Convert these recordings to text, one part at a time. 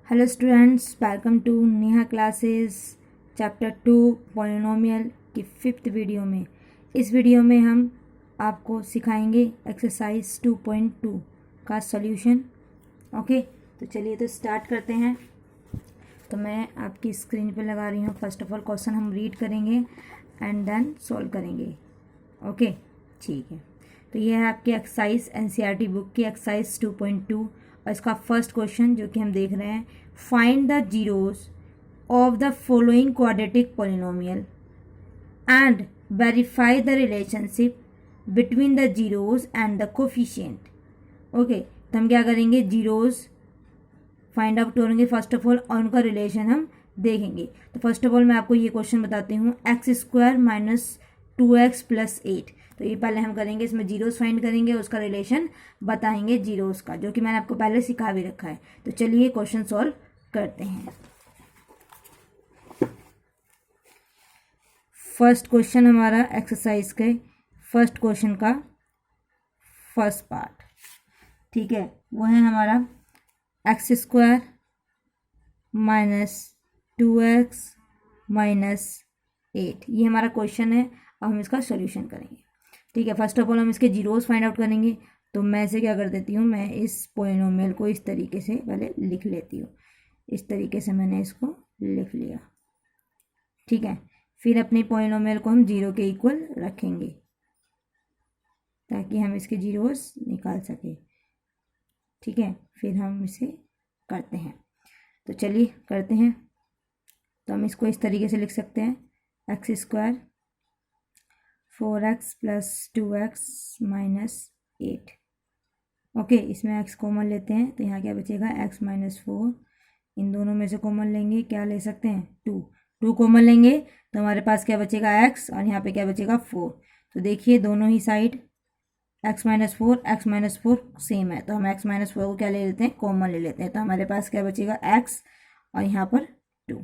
Hello students, welcome to Neha classes chapter 2 polynomial की 5th video में। इस वीडियो में हम आपको सिखाएंगे एक्सरसाइज 2.2 का सॉल्यूशन। ओके, तो चलिए तो स्टार्ट करते हैं। तो मैं आपकी स्क्रीन पे लगा रही हूँ। फर्स्ट ऑफ ऑल क्वेश्चन हम रीड करेंगे एंड देन सॉल्व करेंगे। ओके, ठीक है। तो ये है आपकी एक्सरसाइज एनसीईआरटी बुक की एक्सरसाइज 2.2 और इसका फर्स्ट क्वेश्चन जो कि हम देख रहे हैं, find the zeros of the following quadratic polynomial and verify the relationship between the zeros and the coefficient. Okay, तो हम क्या करेंगे, जीरोस फाइंड आउट करेंगे फर्स्ट ऑफ ऑल और उनका रिलेशन हम देखेंगे। तो फर्स्ट ऑफ ऑल मैं आपको ये क्वेश्चन बताती हूँ, x² माइनस 2x प्लस 8। तो ये पहले हम करेंगे, इसमें जीरोस फाइंड करेंगे, उसका रिलेशन बताएंगे जीरोस का, जो कि मैंने आपको पहले सिखा भी रखा है। तो चलिए क्वेश्चन सॉल्व करते हैं। फर्स्ट क्वेश्चन हमारा एक्सरसाइज के फर्स्ट क्वेश्चन का फर्स्ट पार्ट, ठीक है, वो है हमारा x² माइनस 2x माइनस 8। ये हमारा क्वेश्चन है। अब हम इसका सॉल्यूशन करेंगे। ठीक है, फर्स्ट ऑफ ऑल हम इसके जीरोस फाइंड आउट करेंगे। तो मैं इसे क्या कर देती हूँ, मैं इस पॉलिनोमियल को इस तरीके से पहले लिख लेती हूँ। इस तरीके से मैंने इसको लिख लिया। ठीक है, फिर अपने पॉलिनोमियल को हम जीरो के इक्वल रखेंगे ताकि हम इसके जीरोस निकाल सके। ठीक है, फिर हम इसे करते हैं। तो चलिए करते हैं। तो हम इसको इस तरीके से लिख सकते हैं, x² 4x plus 2x minus 8। Okay, इसमें x कॉमन लेते हैं तो यहाँ क्या बचेगा, x माइनस 4। इन दोनों में से कॉमन लेंगे, क्या ले सकते हैं, 2 कॉमन लेंगे तो हमारे पास क्या बचेगा, x, और यहाँ पे क्या बचेगा, 4। तो देखिए दोनों ही साइड x माइनस 4 सेम है, तो हम x माइनस 4 को क्या ले लेते हैं, कॉमन ले लेते हैं। तो हमारे पास क्या बचेगा, x और यहाँ पर 2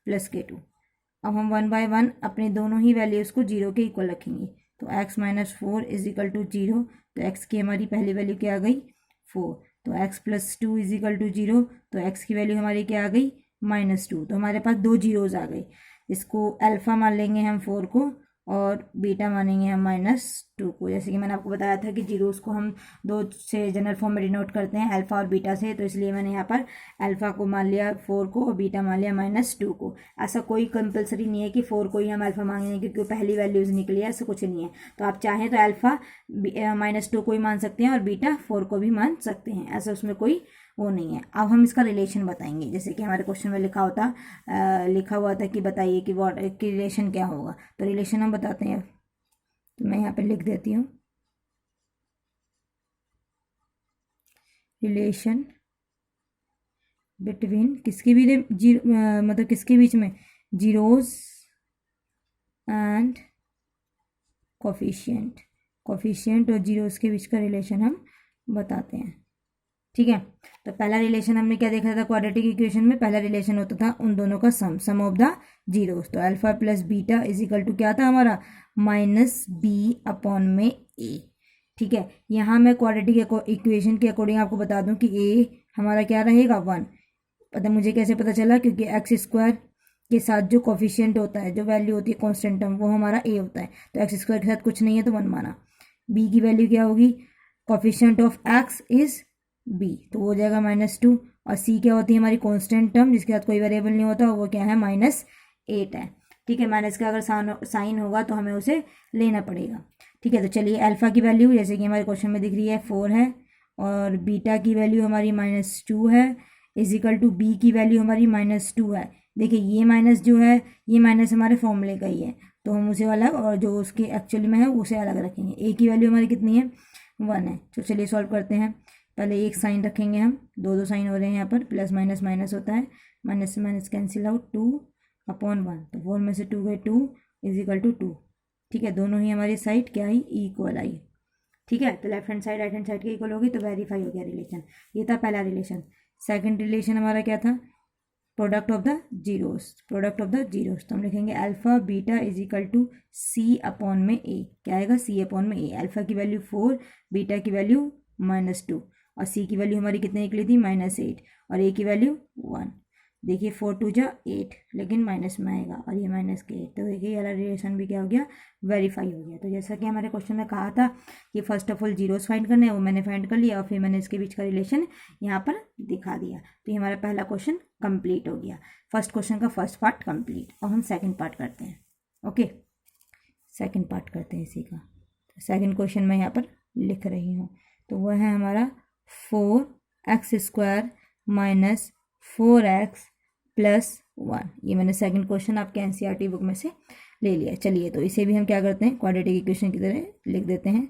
प्लस के 2। अब हम 1 बाय 1 अपने दोनों ही वैल्यूज़ को जीरो के इक्वल रखेंगे। तो x minus 4 is equal to 0। तो x की हमारी पहली वैल्यू क्या आ गई, 4। तो x plus 2 is equal to 0। तो x की वैल्यू हमारी क्या आ गई, -2। तो हमारे पास दो जीरोज आ गई। इसको अल्फ़ा मान लेंगे हम 4 को, और बीटा मानेंगे हम -2 को। जैसे कि मैंने आपको बताया था कि जीरोस को हम दो से जनरल फॉर्म में डिनोट करते हैं, अल्फ़ा और बीटा से। तो इसलिए मैंने यहाँ पर अल्फ़ा को मान लिया 4 को और बीटा मान लिया -2 को। ऐसा कोई कंपलसरी नहीं है कि 4 को ही हम अल्फ़ा मांगेंगे क्योंकि वो पहली वैल्यूज़ निकली है, ऐसा कुछ नहीं है। तो आप चाहें तो अल्फ़ा -2 को ही मान सकते हैं और बीटा 4 को भी मान सकते हैं, ऐसा उसमें कोई वो नहीं है। अब हम इसका रिलेशन बताएंगे, जैसे कि हमारे क्वेश्चन में लिखा हुआ था कि बताइए कि व्हाट की रिलेशन क्या होगा। तो रिलेशन हम बताते हैं। तो मैं यहाँ पे लिख देती हूँ, रिलेशन बिटवीन किसके भी मतलब किसके बीच में, जीरोस एंड कोफिशिएंट और जीरोस के बीच का रिलेशन हम बताते हैं। ठीक है, तो पहला रिलेशन हमने क्या देखा था, क्वाड्रेटिक इक्वेशन में पहला रिलेशन होता था उन दोनों का सम ऑफ द जीरोस। तो alpha plus beta is equal to क्या था हमारा, -b अपॉन में a। ठीक है, यहाँ मैं क्वाड्रेटिक इक्वेशन के अकॉर्डिंग आपको बता दूं कि a हमारा क्या रहेगा, 1। पता मुझे कैसे पता चला, क्योंकि x² के साथ जो कोफिशिएंट होता है, जो वैल्यू होती है कॉन्स्टेंट टर्म, वो हमारा a होता है। तो x² के साथ कुछ नहीं है तो 1 माना। b की वैल्यू क्या होगी, coefficient of x is b, तो वो हो जाएगा -2। और c क्या होती है हमारी कांस्टेंट टर्म, जिसके साथ कोई वेरिएबल नहीं होता, वो क्या है, -8 है। ठीक है, माइनस का अगर साइन होगा तो हमें उसे लेना पड़ेगा। ठीक है, तो चलिए अल्फा की वैल्यू जैसे कि हमारे क्वेश्चन में दिख रही है 4 है, और बीटा की वैल्यू हमारी -2 है, इज इक्वल टू बी की वैल्यू हमारी -2 है। देखिए ये माइनस जो है, ये माइनस हमारे फॉर्मूले का ही है, तो हम उसे अलग, और जो उसके एक्चुअली में है उसे अलग रखेंगे। ए की वैल्यू हमारी कितनी है, 1 है। तो चलिए सॉल्व करते हैं। पहले एक साइन रखेंगे हम, दो साइन हो रहे हैं यहाँ पर, प्लस माइनस माइनस होता है, माइनस से माइनस कैंसिल आउट, 2 अपॉन 1। तो 4 में से 2 गए 2 इज इक्वल टू 2। ठीक है, दोनों ही हमारी साइड क्या आई, इक्वल आई। ठीक है, तो left hand side right hand side के इक्वल होगी, तो वेरीफाई हो गया रिलेशन। ये था पहला रिलेशन। सेकंड रिलेशन हमारा क्या था, प्रोडक्ट ऑफ द जीरोस। तो हम लिखेंगे alpha beta is equal to C upon में ए। क्या आएगा, सी अपॉन में ए। अल्फा की वैल्यू 4, बीटा की वैल्यू -2, और सी की वैल्यू हमारी कितने निकली थी -8 और ए की वैल्यू 1। देखिए 4 2 जा 8 लेकिन माइनस में आएगा और ये माइनस के 8, तो देखिए ये वाला रिलेशन भी क्या हो गया, वेरीफाई हो गया। तो जैसा कि हमारे क्वेश्चन में कहा था कि first of all zeros find करने हैं, वो मैंने फाइंड कर लिया और फिर मैंने इसके बीच का रिलेशन यहाँ पर दिखा दिया। तो ये हमारा पहला क्वेश्चन कंप्लीट हो गया, फर्स्ट क्वेश्चन का फर्स्ट पार्ट कंप्लीट। अब हम सेकेंड पार्ट करते हैं। ओके, सेकेंड पार्ट करते हैं इसी का। सेकेंड क्वेश्चन मैं यहाँ पर लिख रही हूँ, तो वह है हमारा 4x² माइनस 4x प्लस 1। ये मैंने सेकंड क्वेश्चन आपके एनसीईआरटी बुक में से ले लिया। चलिए तो इसे भी हम क्या करते हैं, क्वाड्रेटिक इक्वेशन की तरह लिख देते हैं।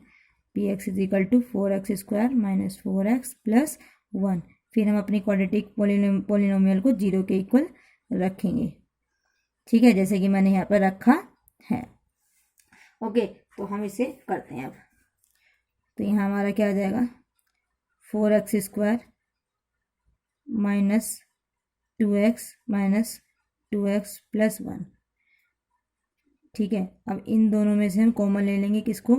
px is equal to 4x² minus 4x plus 1। फिर हम अपनी क्वाड्रेटिक पोलिनोमियल को 0 के इक्वल रखेंगे। ठीक है, जैसे कि मैंने यहाँ पर रखा है। ओके, तो हम इसे करते हैं अब। तो यहाँ हमारा क्या आ जाएगा, 4x² minus 2x minus 2x plus 1। ठीक है, अब इन दोनों में से हम कॉमन ले लेंगे किसको,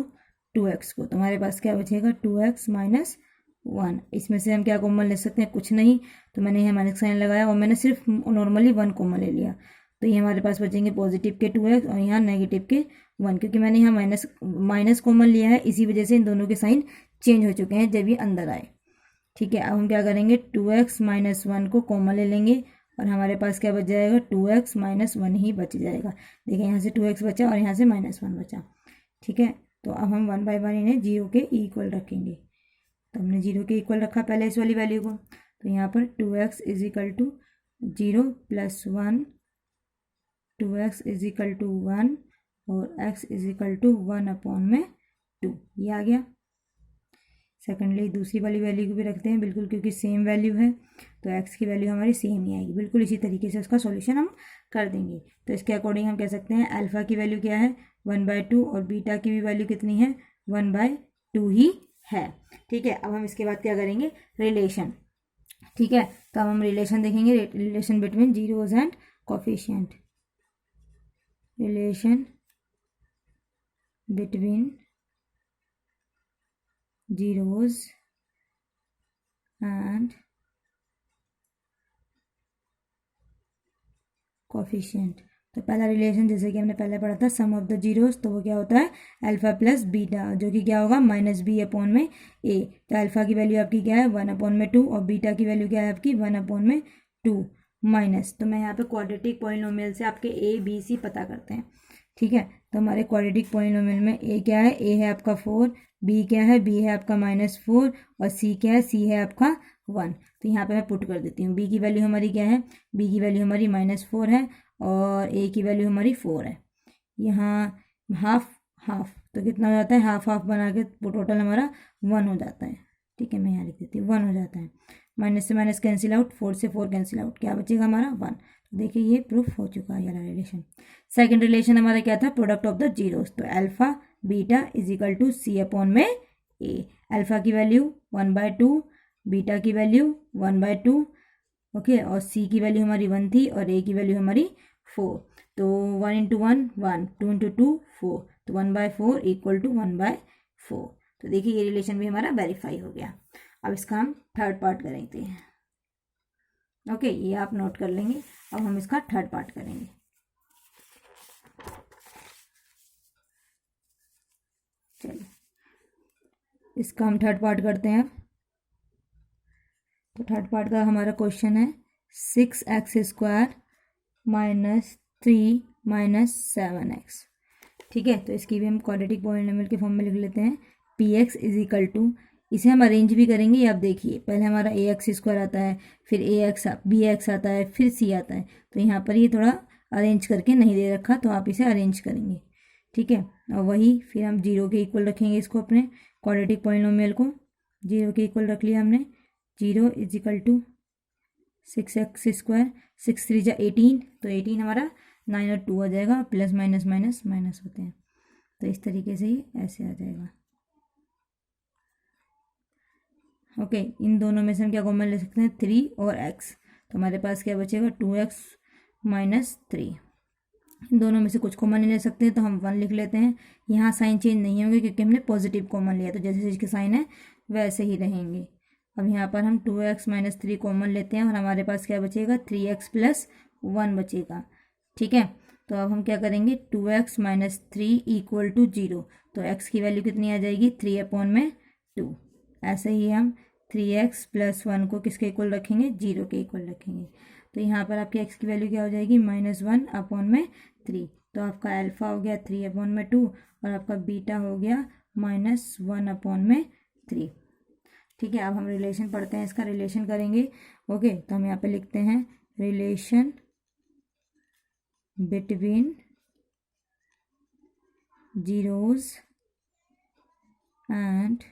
2x को। तो हमारे पास क्या बचेगा, 2x माइनस 1। इसमें से हम क्या कॉमन ले सकते हैं, कुछ नहीं। तो मैंने यहाँ माइनस साइन लगाया और मैंने सिर्फ नॉर्मली 1 कॉमन ले लिया। तो ये हमारे पास बचेंगे पॉजिटिव के 2x और यहाँ नेगेटिव के 1, क्योंकि मैंने यहाँ माइनस कॉमन लिया है, इसी वजह से इन दोनों के साइन चेंज हो चुके हैं जब ये अंदर आए। ठीक है, अब हम क्या करेंगे, 2x माइनस 1 को कॉमन ले लेंगे और हमारे पास क्या बच जाएगा, 2x माइनस 1 ही बच जाएगा। देखिए यहाँ से 2x बचा और यहाँ से -1 बचा। ठीक है, तो अब हम 1 बाई 1 इन्हें 0 के इक्वल रखेंगे। तो हमने 0 के इक्वल रखा पहले इस वाली वैल्यू को। तो यहाँ पर 2x is equal to 0 plus 1, 2x is equal to 1 और x इज इक्वल टू 1/2, ये आ गया। सेकेंडली दूसरी वाली वैल्यू को भी रखते हैं बिल्कुल, क्योंकि सेम वैल्यू है तो x की वैल्यू हमारी सेम ही आएगी। बिल्कुल इसी तरीके से उसका सॉल्यूशन हम कर देंगे। तो इसके अकॉर्डिंग हम कह सकते हैं अल्फ़ा की वैल्यू क्या है, 1/2 और बीटा की भी वैल्यू कितनी है, 1/2 ही है। ठीक है, अब हम इसके बाद क्या करेंगे, रिलेशन। ठीक है, तो अब हम रिलेशन देखेंगे, relation between zeros and coefficient. Relation between zeros and coefficient. तो पहला रिलेशन जैसे कि हमने पहले पढ़ा था, सम ऑफ द जीरोस, तो वो क्या होता है, अल्फा प्लस बीटा, जो कि क्या होगा, -b/a। तो अल्फा की वैल्यू आपकी क्या है, 1/2 और बीटा की वैल्यू क्या है आपकी, 1/2 माइनस। तो मैं यहाँ पे क्वाड्रेटिक पॉलिनोमियल से आपके a b c पता करते हैं। ठीक है, तो हमारे क्वाड्रेटिक पॉलिनोमियल में a क्या है, a है आपका 4, b क्या है, b है आपका -4 और c क्या है, c है आपका 1। तो यहाँ पे मैं पुट कर देती हूँ। b की वैल्यू हमारी क्या है, b की वैल्यू हमारी -4 है और a की वैल्यू हमारी 4 है। यहाँ हाफ हाफ तो कितना हो जाता है, हाफ हाफ बना के टोटल हमारा 1 हो जाता है। ठीक है, मैं यहाँ लिख देती हूँ 1 हो जाता है। माइनस से माइनस कैंसिल आउट, 4 से 4 कैंसिल आउट, क्या बचेगा हमारा 1। तो देखिए ये प्रूफ हो चुका है ये रिलेशन। सेकंड रिलेशन हमारा क्या था, प्रोडक्ट ऑफ द जीरोस। तो alpha beta is equal to c/a। Alpha की वैल्यू 1/2, बीटा की वैल्यू 1/2, ओके, और c की वैल्यू हमारी 1 थी और a की वैल्यू हमारी 4। तो 1 × 1 1, 2 × 2 4, तो 1/4 इक्वल टू 1/4। तो देखिए ये रिलेशन भी हमारा वेरीफाई हो गया। अब इसका हम थर्ड पार्ट करेंगे। ओके, ये आप नोट कर लेंगे। अब हम इसका थर्ड पार्ट करेंगे। चलिए इसका हम थर्ड पार्ट करते हैं। तो थर्ड पार्ट का हमारा क्वेश्चन है 6x² माइनस 3 माइनस 7x। ठीक है, तो इसकी भी हम क्वाड्रेटिक पॉलिनोमियल के फॉर्म में लिख लेते हैं। px इज इक्वल टू, इसे हम अरेंज भी करेंगे। ये आप देखिए, पहले हमारा ax² आता है, फिर bx आता है, फिर c आता है। तो यहाँ पर ये थोड़ा अरेंज करके नहीं दे रखा, तो आप इसे अरेंज करेंगे। ठीक है, और वही फिर हम 0 के इक्वल रखेंगे इसको, अपने क्वाड्रेटिक पॉलिनोमियल को 0 के इक्वल रख लिया हमने। 0 इज इक्वल टू 6x², 6 3 जा 18, तो 18 हमारा 9 और 2 आ जाएगा, प्लस माइनस माइनस माइनस होते हैं। तो इस तरीके से ही ऐसे आ जाएगा। ओके, इन दोनों में से हम क्या कॉमन ले सकते हैं, 3 और x। तो हमारे पास क्या बचेगा, 2x माइनस 3। इन दोनों में से कुछ कॉमन नहीं ले सकते हैं, तो हम 1 लिख लेते हैं। यहाँ साइन चेंज नहीं होंगे क्योंकि हमने पॉजिटिव कॉमन लिया, तो जैसे जिसके साइन है वैसे ही रहेंगे। अब यहाँ पर हम 2x माइनस 3 कॉमन लेते हैं और हमारे पास क्या बचेगा 3x प्लस 1 बचेगा। ठीक है, तो अब हम क्या करेंगे 2x माइनस 3 इक्वल टू 0, तो x की वैल्यू कितनी आ जाएगी 3/2। ऐसे ही हम 3x प्लस 1 को किसके इक्वल रखेंगे 0 के इक्वल रखेंगे। तो यहाँ पर आपकी x की वैल्यू क्या हो जाएगी -1/3। तो आपका अल्फा हो गया 3/2 और आपका बीटा हो गया -1/3। ठीक है, अब हम रिलेशन पढ़ते हैं, इसका रिलेशन करेंगे। ओके, तो हम यहाँ पे लिखते हैं relation between zeros and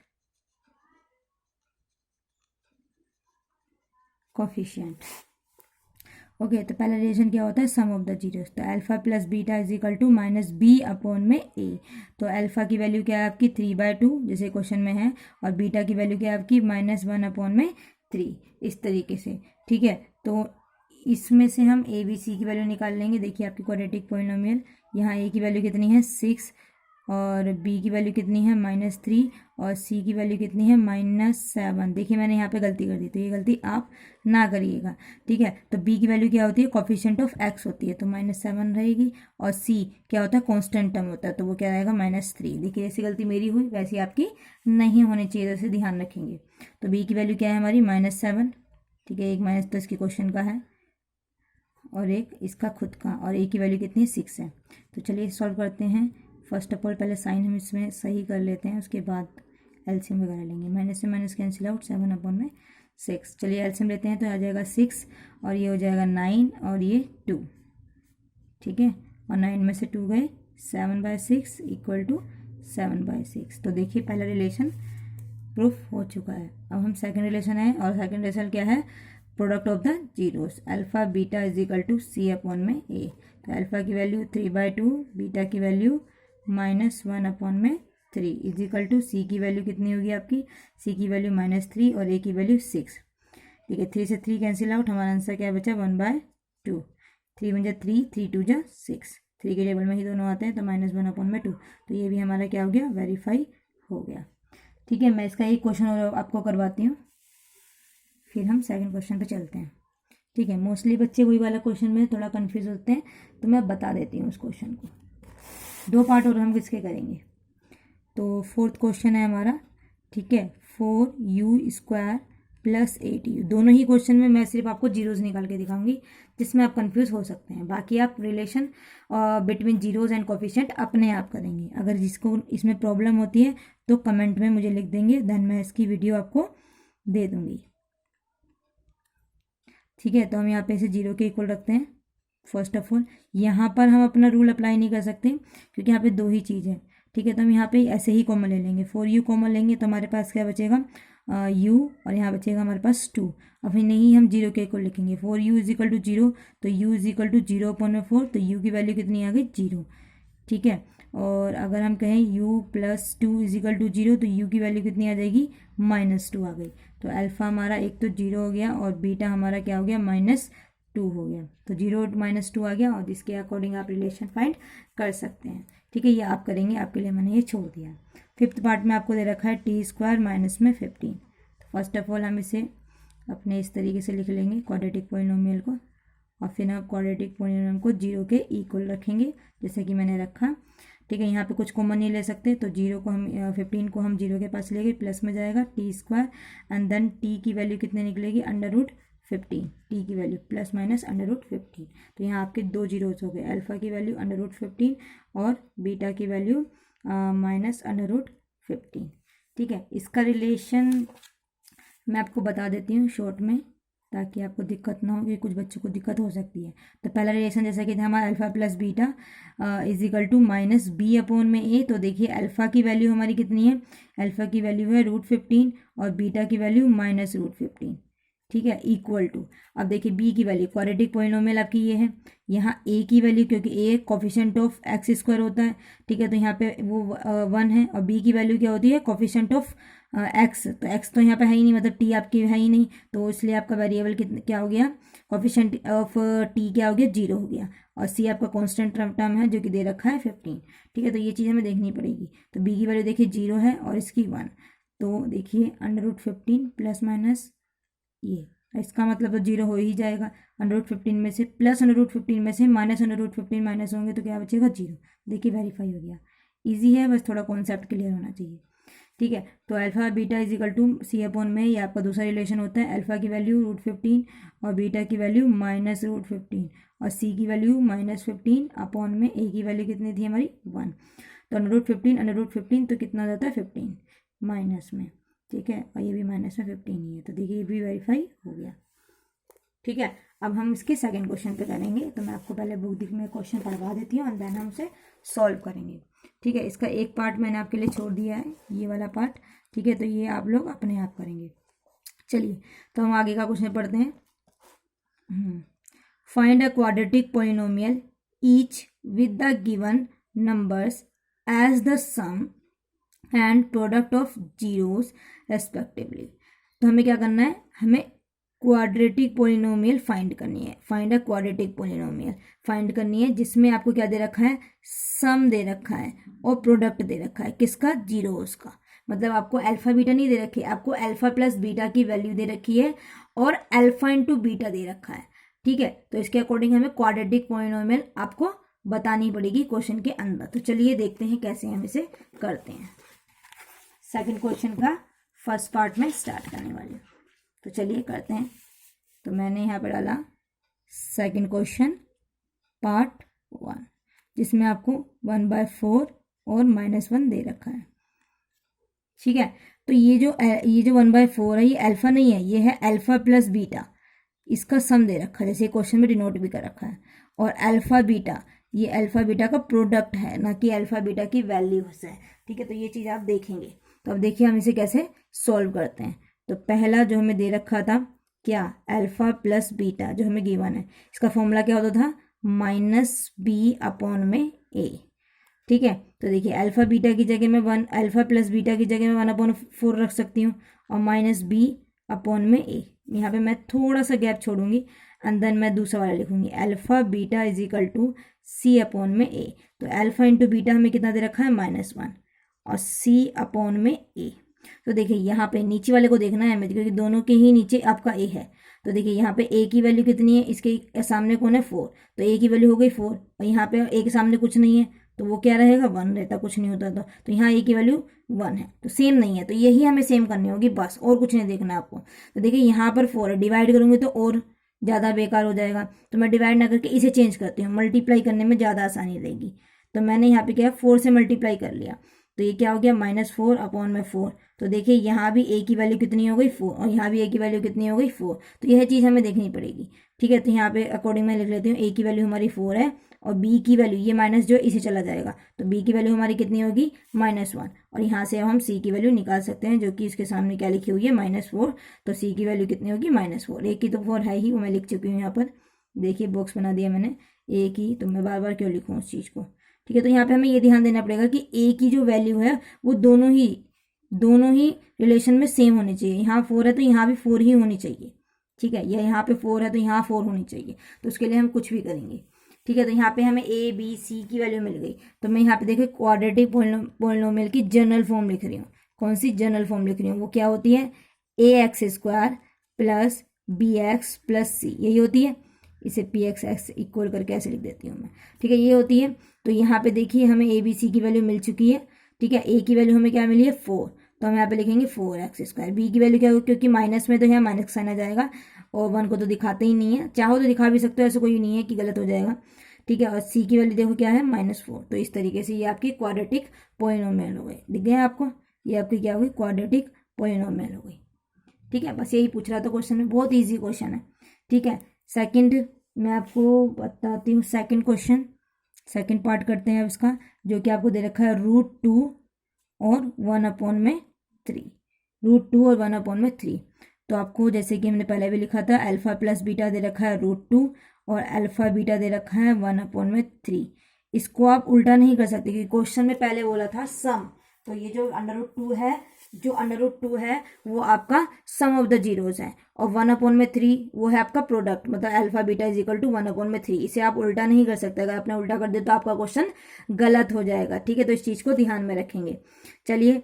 coefficient. Okay, तो पहला रिलेशन क्या होता है सम ऑफ द जीरोस। तो alpha plus beta is equal to -b/a। तो अल्फा की वैल्यू क्या है आपकी 3/2 जैसे क्वेश्चन में है, और बीटा की वैल्यू क्या है आपकी -1/3 इस तरीके से। ठीक है, तो इसमें से हम ए बी सी की वैल्यू निकाल लेंगे। देखिए आपकी क्वाड्रेटिक पॉलिनोमियल, यहाँ ए की वैल्यू कितनी है 6 और बी की वैल्यू कितनी है -3 और सी की वैल्यू कितनी है -7। देखिए मैंने यहाँ पे गलती कर दी, तो ये गलती आप ना करिएगा। ठीक है, तो बी की वैल्यू क्या होती है कोफिशिएंट ऑफ एक्स होती है, तो -7 रहेगी। और सी क्या होता है कांस्टेंट टर्म होता है, तो वो क्या रहेगा -3। देखिए ऐसी गलती मेरी हुई, वैसी आपकी नहीं होनी चाहिए, जैसे ध्यान रखेंगे। तो बी की वैल्यू क्या है हमारी -7। ठीक है, एक माइनस तो इसके क्वेश्चन का है और एक इसका खुद का, और ए की वैल्यू कितनी 6 है। तो चलिए सॉल्व करते हैं। फर्स्ट ऑफ ऑल पहले साइन हम इसमें सही कर लेते हैं, उसके बाद एलसीएम वगैरह लेंगे। माइनस से माइनस कैंसिल आउट, 7/6। चलिए एलसीएम लेते हैं, तो आ जाएगा 6 और ये हो जाएगा 9 और ये 2। ठीक है, और 9 में से 2 गए, 7/6 इक्वल टू 7/6। तो देखिए पहला रिलेशन प्रूफ हो चुका है। अब हम सेकेंड रिलेशन है, और सेकेंड रिलेशन क्या है product of the zeros. Alpha beta is equal to c/a। तो अल्फा की वैल्यू 3/2, बीटा की value -1/3 is equal to C की वैल्यू कितनी होगी आपकी, सी की वैल्यू -3 और ए की वैल्यू 6। ठीक है, 3 से 3 कैंसिल आउट, हमारा आंसर क्या बचा 1/2। 3 × 3, 3 × 2 6, 3 के टेबल में ही दोनों आते हैं, तो -1/2। तो ये भी हमारा क्या हो गया वेरीफाई हो गया। ठीक है, मैं इसका एक क्वेश्चन और आपको करवाती हूँ, फिर हम सेकंड क्वेश्चन पे चलते हैं। ठीक है, मोस्टली बच्चे वही वाला क्वेश्चन में थोड़ा कंफ्यूज होते हैं, तो मैं बता देती हूँ उस क्वेश्चन को। 2 पार्ट और हम किसके करेंगे। तो फोर्थ क्वेश्चन है हमारा। ठीक है, 4u² + 8u। दोनों ही क्वेश्चन में मैं सिर्फ आपको जीरोज निकाल के दिखाऊंगी, जिसमें आप कंफ्यूज हो सकते हैं। बाकी आप relation between zeros and coefficient अपने आप करेंगे। अगर जिसको इसमें प्रॉब्लम होती है तो कमेंट में मुझे लिख देंगे, देन मैं इसकी वीडियो आपको दे दूंगी। ठीक है, तो हम यहाँ पे इसे 0 के इक्वल रखते हैं। फर्स्ट ऑफ ऑल यहाँ पर हम अपना रूल अप्लाई नहीं कर सकते, क्योंकि यहाँ पे 2 ही चीज़ है। ठीक है, तो हम यहाँ पे ऐसे ही कॉमन ले लेंगे, 4u कॉमन लेंगे, तो हमारे पास क्या बचेगा u, और यहाँ बचेगा हमारे पास 2। अब नहीं हम 0 के इक्वल लिखेंगे, 4u = 0, तो u = 0/4, तो u की वैल्यू कितनी आ गई 0। ठीक है, और अगर हम कहें u + 2 = 0, तो u की वैल्यू कितनी आ जाएगी -2 आ गई। तो अल्फा हमारा एक तो 0 हो गया और बीटा हमारा क्या हो गया -2 हो गया। तो 0 -2 आ गया, और जिसके अकॉर्डिंग आप रिलेशन फाइंड कर सकते हैं। ठीक है, ये आप करेंगे, आपके लिए मैंने ये छोड़ दिया। फिफ्थ पार्ट में आपको दे रखा है t² - 15। तो फर्स्ट ऑफ ऑल हम इसे अपने इस तरीके से लिख लेंगे क्वाड्रेटिक पॉलिनोमियल को, और फिर हम क्वाड्रेटिक पॉलिनोमियल को 0 के इक्वल रखेंगे, जैसे कि मैंने रखा। ठीक है, यहाँ पे कुछ कॉमन नहीं ले सकते, तो 0 को हम 15 को हम 0 के पास ले गए, प्लस में जाएगा t² एंड देन t की वैल्यू कितनी निकलेगी √15। t की वैल्यू प्लस माइनस √15। तो यहाँ आपके 2 जीरोस हो गए, अल्फा की वैल्यू √15 और बीटा की वैल्यू -√15। ठीक है, इसका रिलेशन मैं आपको बता देती हूँ शॉर्ट में, ताकि आपको दिक्कत ना हो, कि कुछ बच्चों को दिक्कत हो सकती है। तो पहला रिलेशन जैसा कि था हमारा अल्फा प्लस बीटा = -b/a। तो देखिए अल्फा की वैल्यू हमारी कितनी है, अल्फा की वैल्यू है √15 और बीटा की वैल्यू -√15। ठीक है, इक्वल टू, अब देखिए b की वैल्यू क्वाड्रेटिक पॉलिनोमियल आपकी ये है, यहाँ a की वैल्यू, क्योंकि a कोफिशिएंट ऑफ x² होता है। ठीक है, तो यहाँ पे वो 1 है, और b की वैल्यू क्या होती है कोफिशिएंट ऑफ x। तो x तो यहाँ पे है ही नहीं, मतलब t आपकी है ही नहीं, तो इसलिए आपका वेरिएबल क्या हो गया कोफिशिएंट ऑफ t क्या हो गया 0 हो गया, और c आपका कांस्टेंट टर्म है जो कि दे रखा है 15। ठीक है, तो ये चीज़ हमें देखनी पड़ेगी। तो b की वैल्यू देखिए 0 है और इसकी 1। तो देखिए √15 प्लस माइनस ये, इसका मतलब तो 0 हो ही जाएगा। √15 में से प्लस √15 में से माइनस √15 माइनस होंगे तो क्या बचेगा 0। देखिए वेरीफाई हो गया। ईजी है, बस थोड़ा कॉन्सेप्ट क्लियर होना चाहिए। ठीक है, तो alpha beta is equal to C upon में, ये आपका दूसरा रिलेशन होता है। अल्फा की वैल्यू √15 और बीटा की वैल्यू -√15 और सी की वैल्यू -15 अपॉन में ए की वैल्यू कितनी थी हमारी 1। तो √15 तो कितना हो जाता है 15 माइनस में। ठीक है, और ये भी माइनस में 15 ही है, तो देखिए ये भी वेरीफाई हो गया। ठीक है, अब हम इसके सेकंड क्वेश्चन पे करेंगे। तो मैं आपको पहले बुक में क्वेश्चन पढ़वा देती हूँ एंड देन हम उसे सॉल्व करेंगे। ठीक है, इसका एक पार्ट मैंने आपके लिए छोड़ दिया है, ये वाला पार्ट। ठीक है, तो ये आप लोग अपने आप करेंगे। चलिए, तो हम आगे का क्वेश्चन पढ़ते हैं। Find a quadratic polynomial each with the given numbers as the sum and product of zeros respectively. तो हमें क्या करना है, हमें क्वाड्रेटिक पोलिनोमियल फाइंड करनी है। Find a quadratic polynomial find करनी है जिसमें आपको क्या दे रखा है, सम दे रखा है और प्रोडक्ट दे रखा है। किसका, जीरोस का। मतलब आपको अल्फा बीटा नहीं दे रखी है, आपको अल्फा प्लस बीटा की वैल्यू दे रखी है और अल्फा इंटू बीटा दे रखा है। ठीक है, तो इसके अकॉर्डिंग हमें क्वाड्रेटिक पोलिनोमियल आपको बतानी पड़ेगी क्वेश्चन के अंदर। तो चलिए देखते हैं कैसे हम इसे करते हैं। सेकंड क्वेश्चन का फर्स्ट पार्ट में स्टार्ट करने वाले, तो चलिए करते हैं। तो मैंने यहाँ पर डाला सेकंड क्वेश्चन पार्ट 1, जिसमें आपको 1/4 और -1 दे रखा है। ठीक है, तो ये जो 1/4 है ये अल्फा नहीं है, ये है अल्फा प्लस बीटा, इसका सम दे रखा है, जैसे क्वेश्चन में डिनोट भी कर रखा है। और अल्फा बीटा, ये अल्फा बीटा का प्रोडक्ट है, ना कि अल्फा बीटा की वैल्यूज है। ठीक है, तो ये चीज़ आप देखेंगे। तो अब देखिए हम इसे कैसे सॉल्व करते हैं। तो पहला जो हमें दे रखा था क्या, अल्फा प्लस बीटा जो हमें गिवन है, इसका फॉर्मूला क्या होता था, -b अपॉन में a। ठीक है, तो देखिए अल्फा बीटा की जगह में अल्फा प्लस बीटा की जगह में 1/4 रख सकती हूँ और -b अपॉन में a। यहाँ पे मैं थोड़ा सा गैप छोड़ूंगी एंड देन मैं दूसरा वाला लिखूंगी, alpha beta is equal to c upon में a। तो अल्फा इंटू बीटा हमें कितना दे रखा है, -1 और c अपॉन में a। तो देखिए यहाँ पे नीचे वाले को देखना है हमें, क्योंकि दोनों के ही नीचे आपका a है। तो देखिए यहाँ पे a की वैल्यू कितनी है, इसके सामने कौन है 4, तो a की वैल्यू हो गई 4 और यहाँ पे a के सामने कुछ नहीं है तो वो क्या रहेगा 1 रहता, कुछ नहीं होता। तो यहाँ a की वैल्यू 1 है, तो सेम नहीं है, तो यही हमें सेम करनी होगी बस, और कुछ नहीं देखना आपको। तो देखिए यहाँ पर 4 है, डिवाइड करूँगी तो और ज़्यादा बेकार हो जाएगा, तो मैं डिवाइड ना करके इसे चेंज करती हूँ, मल्टीप्लाई करने में ज़्यादा आसानी रहेगी। तो मैंने यहाँ पे क्या 4 से मल्टीप्लाई कर लिया, तो ये क्या हो गया -4 अपॉन में 4। तो देखिए यहाँ भी a की वैल्यू कितनी हो गई 4 और यहाँ भी a की वैल्यू कितनी हो गई 4। तो यह चीज़ हमें देखनी पड़ेगी। ठीक है, तो यहाँ पे अकॉर्डिंग मैं लिख लेती हूँ, a की वैल्यू हमारी 4 है और b की वैल्यू, ये माइनस जो इसे चला जाएगा, तो b की वैल्यू हमारी कितनी होगी -1। और यहाँ से हम c की वैल्यू निकाल सकते हैं, जो कि इसके सामने क्या लिखी हुई है -4। तो c की वैल्यू कितनी होगी -4। a की तो 4 है ही, वो मैं लिख चुकी हूँ यहाँ पर। देखिए बॉक्स बना दिया मैंने a की, तो मैं बार बार क्यों लिखूँ उस चीज़ को। ठीक है, तो यहाँ पे हमें ये ध्यान देना पड़ेगा कि a की जो वैल्यू है वो दोनों ही रिलेशन में सेम होनी चाहिए। यहाँ 4 है तो यहाँ भी 4 ही होनी चाहिए। ठीक है, या यहाँ पे 4 है तो यहाँ 4 होनी चाहिए। तो उसके लिए हम कुछ भी करेंगे। ठीक है, तो यहाँ पे हमें a b c की वैल्यू मिल गई। तो मैं यहाँ पे देखिए क्वाड्रेटिक पोलिनोमियल की जनरल फॉर्म लिख रही हूँ। कौन सी जनरल फॉर्म लिख रही हूँ, वो क्या होती है, ax² plus bx plus c, यही होती है। इसे px इक्वल करके ऐसे लिख देती हूँ मैं। ठीक है, ये होती है। तो यहाँ पे देखिए हमें a b c की वैल्यू मिल चुकी है। ठीक है, a की वैल्यू हमें क्या मिली है 4, तो हम यहाँ पे लिखेंगे 4x²। b की वैल्यू क्या होगी, क्योंकि माइनस में तो यहाँ माइनस साइन आ जाएगा और 1 को तो दिखाते ही नहीं है, चाहो तो दिखा भी सकते हो, ऐसा कोई नहीं है कि गलत हो जाएगा। ठीक है, और c की वैल्यू देखो क्या है -4। तो इस तरीके से ये आपकी क्वाड्रेटिक पोलिनोमियल हो गई। दिख गया आपको, ये आपकी क्या हो गई, क्वाड्रेटिक पोलिनोमियल हो गई। ठीक है, बस यही पूछ रहा था क्वेश्चन में, बहुत ईजी क्वेश्चन है। ठीक है, सेकंड मैं आपको बताती हूँ सेकंड क्वेश्चन, सेकंड पार्ट करते हैं इसका, जो कि आपको दे रखा है √2 और 1/3। √2 और 1/3। तो आपको जैसे कि हमने पहले भी लिखा था, अल्फा प्लस बीटा दे रखा है √2 और अल्फा बीटा दे रखा है 1/3। इसको आप उल्टा नहीं कर सकते, क्योंकि क्वेश्चन में पहले बोला था सम। तो ये जो √2 है वो आपका सम ऑफ द जीरोस है और 1/3 वो है आपका प्रोडक्ट, मतलब alpha beta is equal to 1/3। इसे आप उल्टा नहीं कर सकते, अगर आपने उल्टा कर दिया तो आपका क्वेश्चन गलत हो जाएगा। ठीक है, तो इस चीज़ को ध्यान में रखेंगे। चलिए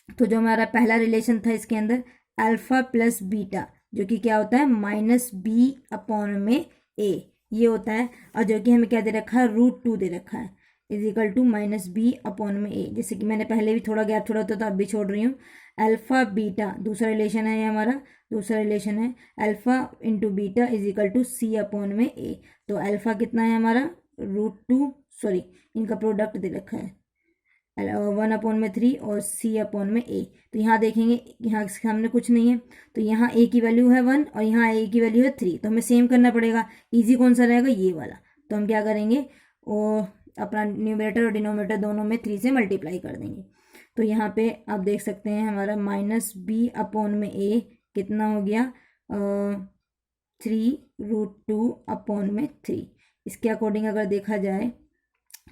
तो जो हमारा पहला रिलेशन था इसके अंदर अल्फा प्लस बीटा, जो कि क्या होता है -b/में a, ये होता है। और जो कि हमें क्या दे रखा है, √2 दे रखा है, इजिकल टू -b/में a। जैसे कि मैंने पहले भी थोड़ा गैप छोड़ा था तो अब भी छोड़ रही हूँ। अल्फा बीटा दूसरा रिलेशन है, ये हमारा दूसरा रिलेशन है, alpha into beta equal to c/में a। तो अल्फा कितना है हमारा √2, सॉरी इनका प्रोडक्ट दे रखा है 1/3 और c/में a। तो यहाँ देखेंगे यहाँ सामने कुछ नहीं है, तो यहाँ a की वैल्यू है 1 और यहाँ a की वैल्यू है 3, तो हमें सेम करना पड़ेगा। इजी कौन सा रहेगा, ये वाला। तो हम क्या करेंगे, वो अपना न्यूमरेटर और डिनोमिनेटर दोनों में 3 से मल्टीप्लाई कर देंगे। तो यहाँ पे आप देख सकते हैं हमारा -b/a कितना हो गया 3√2/3। इसके अकॉर्डिंग अगर देखा जाए,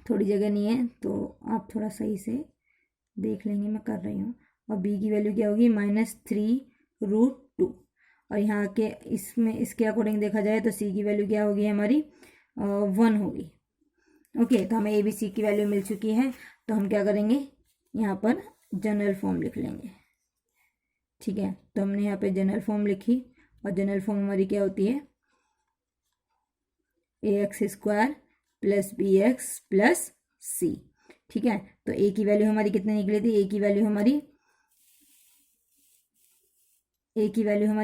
थोड़ी जगह नहीं है तो आप थोड़ा सही से देख लेंगे, मैं कर रही हूँ। और b की वैल्यू क्या होगी -3√2, और यहाँ के इसमें इसके अकॉर्डिंग देखा जाए तो c की वैल्यू क्या होगी हमारी 1 होगी। ओके, तो हमें a b c की वैल्यू मिल चुकी है। तो हम क्या करेंगे, यहाँ पर जनरल फॉर्म लिख लेंगे। ठीक है, तो हमने यहाँ पे जनरल फॉर्म लिखी, और जनरल फॉर्म हमारी क्या होती है ax² + bx + c। ठीक है, तो a की वैल्यू हमारी कितनी निकली थी, a की वैल्यू हमारी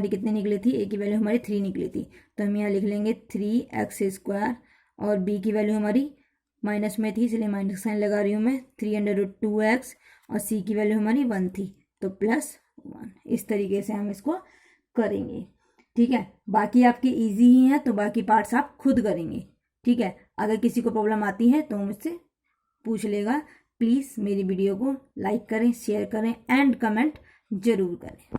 कितनी निकली थी, a की वैल्यू हमारी 3 निकली थी। तो हम यहाँ लिख लेंगे 3x², और b की वैल्यू हमारी माइनस में थी इसलिए माइनस साइन लगा रही हूँ मैं, 3√2x, और c की वैल्यू हमारी 1 थी तो +1। इस तरीके से हम इसको करेंगे। ठीक है, बाकी आपके इजी ही हैं तो बाकी पार्ट्स आप खुद करेंगे। ठीक है, अगर किसी को प्रॉब्लम आती है तो मुझसे पूछ लेगा। प्लीज़ मेरी वीडियो को लाइक करें, शेयर करें एंड कमेंट जरूर करें।